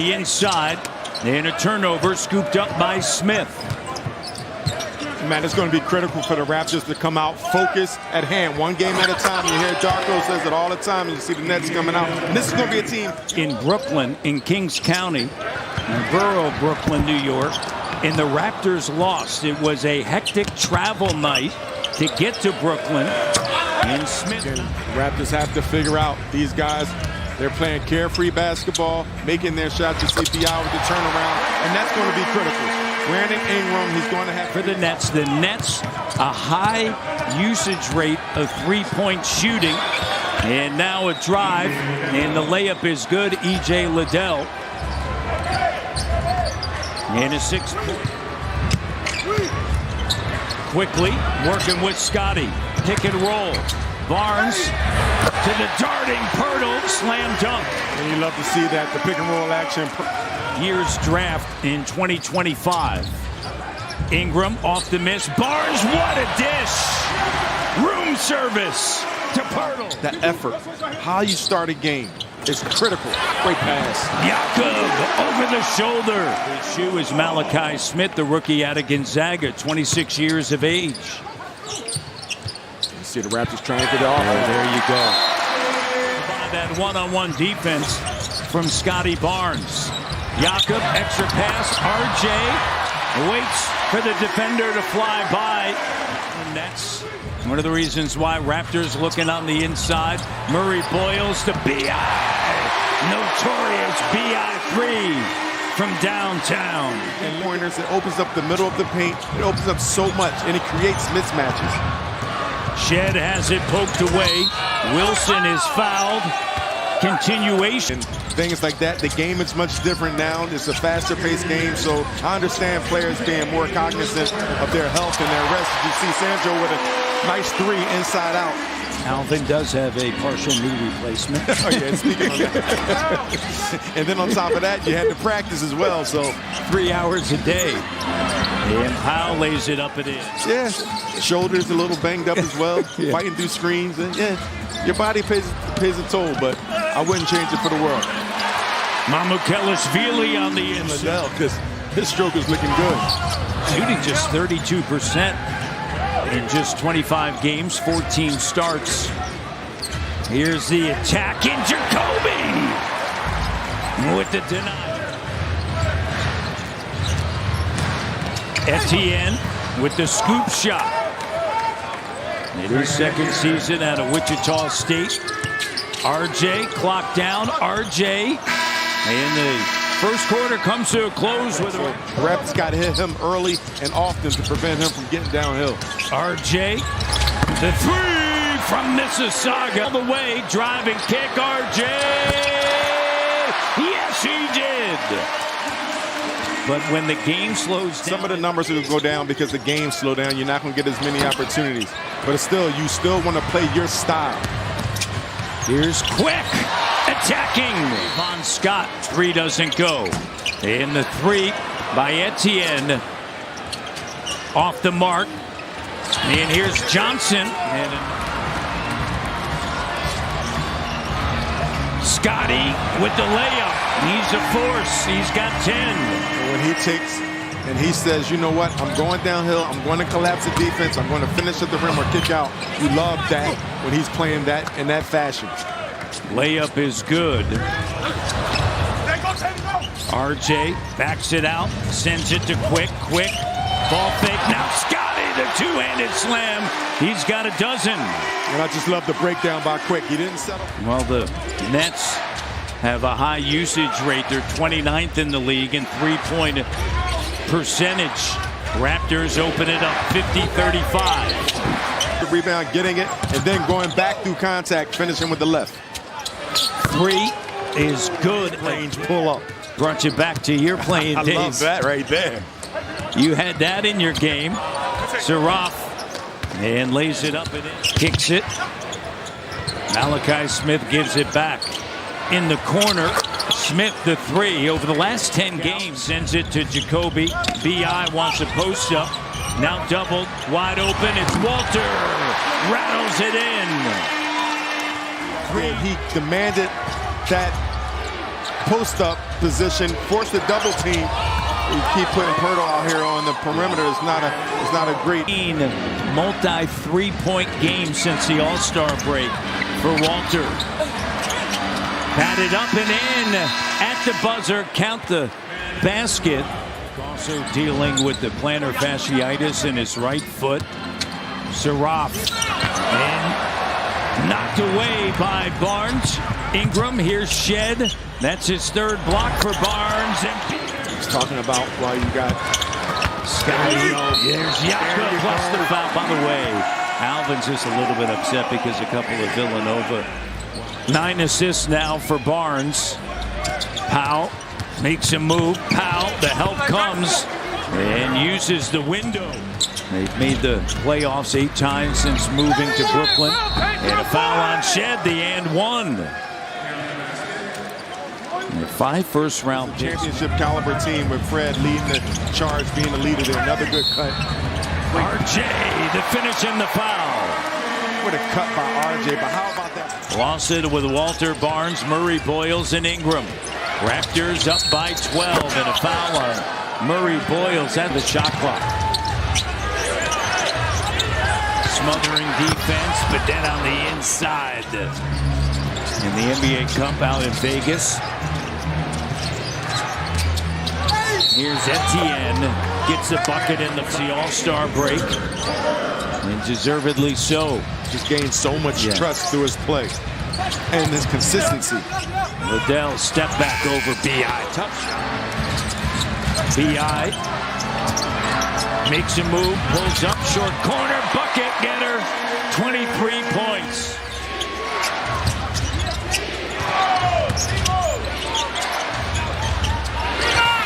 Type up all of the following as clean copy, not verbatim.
Inside, and a turnover scooped up by Smith. Man, it's going to be critical for the Raptors to come out focused at hand, one game at a time. You hear Darko says it all the time, and you see the Nets coming out. And this is going to be a team in Brooklyn, in Kings County, borough of Brooklyn, New York, and the Raptors lost. It was a hectic travel night to get to Brooklyn. And Smith. The Raptors have to figure out these guys. They're playing carefree basketball, making their shots. You see Diaw with the turnaround, and that's going to be critical. Brandon Ingram, he's going to have for the Nets. The Nets, a high usage rate of three-point shooting, and now a drive, and the layup is good. E.J. Liddell, and a 6-point. Quickly working with Scotty, pick and roll. Barnes to the darting Pirtle, slam dunk. And you love to see that, the pick and roll action. Year's draft in 2025. Ingram off the miss. Barnes, what a dish! Room service to Pirtle. The effort, how you start a game is critical. Great pass. Jakob over the shoulder. His shoe is Malachi Smith, the rookie out of Gonzaga, 26 years of age. See the Raptors trying to get it off. There you go. By that one-on-one defense from Scotty Barnes. Jakob, extra pass. RJ waits for the defender to fly by. And that's one of the reasons why Raptors looking on the inside. Murray Boyles to B.I. Notorious B.I. 3 from downtown. And pointers, it opens up the middle of the paint. It opens up so much, and it creates mismatches. Shed has it poked away. Wilson is fouled. Continuation. Things like that. The game is much different now. It's a faster paced game, so I understand players being more cognizant of their health and their rest. You see Sandro with a nice three inside out. Alvin does have a partial knee replacement. Oh, yeah, speaking of that. And then on top of that, you had to practice as well, so 3 hours a day. And Powell lays it up and in. Yeah, shoulders a little banged up as well, yeah. Fighting through screens. And yeah, your body pays a toll, but I wouldn't change it for the world. Mamukelashvili on the inside. Because his stroke is looking good. Shooting just 32% in just 25 games, 14 starts. Here's the attack in Jacoby with the denial. Etienne with the scoop shot. It is second season out of Wichita State. RJ clock down. RJ in the first quarter comes to a close with a Raptors got to hit him early and often to prevent him from getting downhill. RJ, the three from Mississauga. All the way, driving kick, RJ. Yes, he did. But when the game slows down, some of the numbers will go down because the game slowed down. You're not going to get as many opportunities. But still, you still want to play your style. Here's Quick attacking. Von Scott, three doesn't go. And the three by Etienne off the mark. And here's Johnson. And Scotty with the layup. He's a force. He's got 10. When he takes and he says, you know what, I'm going downhill. I'm going to collapse the defense. I'm going to finish at the rim or kick out. You love that when he's playing that in that fashion. Layup is good. RJ backs it out, sends it to Quick. Quick, ball fake. Now Scotty, the two-handed slam. He's got a dozen. And I just love the breakdown by Quick. He didn't settle. Well, the Nets have a high usage rate. They're 29th in the league in three-point percentage. Raptors open it up 50-35. The rebound, getting it, and then going back through contact, finishing with the left. Three is good. Range pull up. Brought you back to your playing days. I love that right there. You had that in your game. Saraf and lays it up and in. Kicks it. Malachi Smith gives it back. In the corner, Smith the three. Over the last 10 games, sends it to Jacoby. B.I. wants a post up. Now doubled, wide open. It's Walter. Rattles it in. He demanded that post up position, force the double team. You keep putting Pirtle out here on the perimeter. It's not a great multi three-point game since the All-Star break for Walter. Batted up and in at the buzzer. Count the basket. Also dealing with the plantar fasciitis in his right foot. Saraf and knocked away by Barnes. Ingram, here's Shed. That's his third block for Barnes. And he's talking about why you got Scotty. There's Jakob plus the foul. By the way, Alvin's just a little bit upset because a couple of Villanova. 9 assists now for Barnes. Powell makes a move. Powell, the help comes and uses the window. They've made the playoffs 8 times since moving to Brooklyn. And a foul on Shed, the and one. And 5 first-round picks. Championship caliber team with Fred leading the charge, being the leader there. Another good cut. RJ, the finish and the foul. What a cut by RJ, but how about that? Lost it with Walter, Barnes, Murray, Boyles, and Ingram. Raptors up by 12 and a foul on Murray, Boyles at the shot clock. Smothering defense, but then on the inside. In the NBA Cup out in Vegas. Here's Etienne. Gets a bucket in the All-Star break. And deservedly so. Just gained so much trust through his play and his consistency. Liddell step back over B.I. Tough shot. B.I. makes a move, pulls up, short corner, bucket getter, 23 points.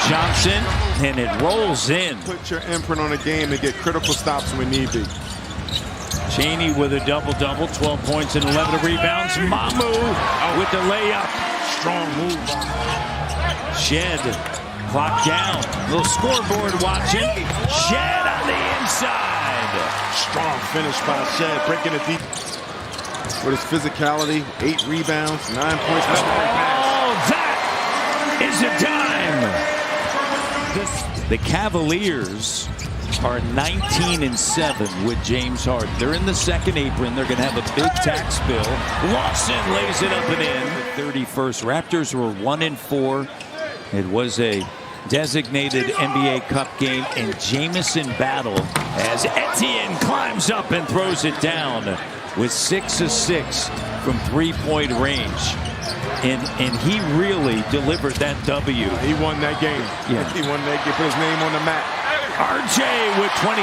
Johnson, and it rolls in. Put your imprint on a game and get critical stops when need be. Cheney with a double-double, 12 points and 11 rebounds. Mamu with the layup. Strong move. Shed, clock down. Little scoreboard watching. Shed on the inside. Strong finish by Shed, breaking it deep. With his physicality, 8 rebounds, 9 points. Oh, that is a dime. The Cavaliers are 19-7 with James Harden. They're in the second apron. They're going to have a big tax bill. Lawson lays it up and in. The 31st. Raptors were 1-4. It was a designated NBA Cup game, and Jamison battle as Etienne climbs up and throws it down with 6 of 6 from three-point range. And he really delivered that W. He won that game. Yeah. He won that game. Put his name on the map. RJ with 23,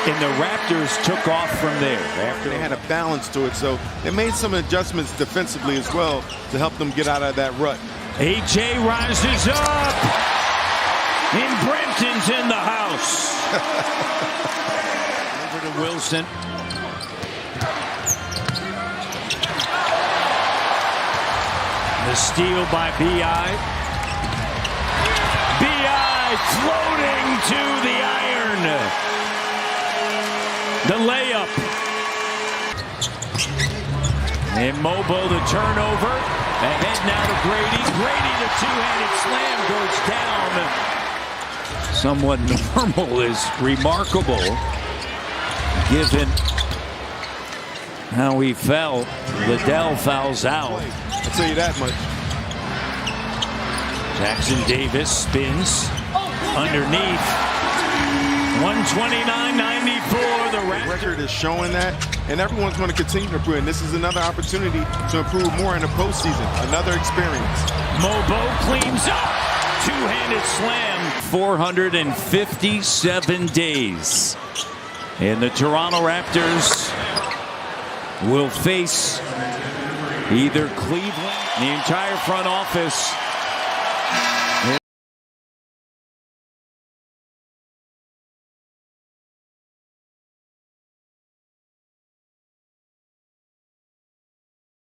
and the Raptors took off from there. They had a balance to it, so they made some adjustments defensively as well to help them get out of that rut. AJ rises up, and Brenton's in the house. Over to Wilson. The steal by B.I. Floating to the iron. The layup. And Mobo the turnover. Ahead now to Grady. Grady the two-handed slam goes down. Somewhat normal is remarkable given how he fell. Liddell fouls out. I'll tell you that much. Jackson Davis spins underneath. 129-94. The record is showing that, and everyone's going to continue to improve. And this is another opportunity to improve more in the postseason. Another experience. Mobo cleans up. Two-handed slam. 457 days. And the Toronto Raptors will face either Cleveland, the entire front office,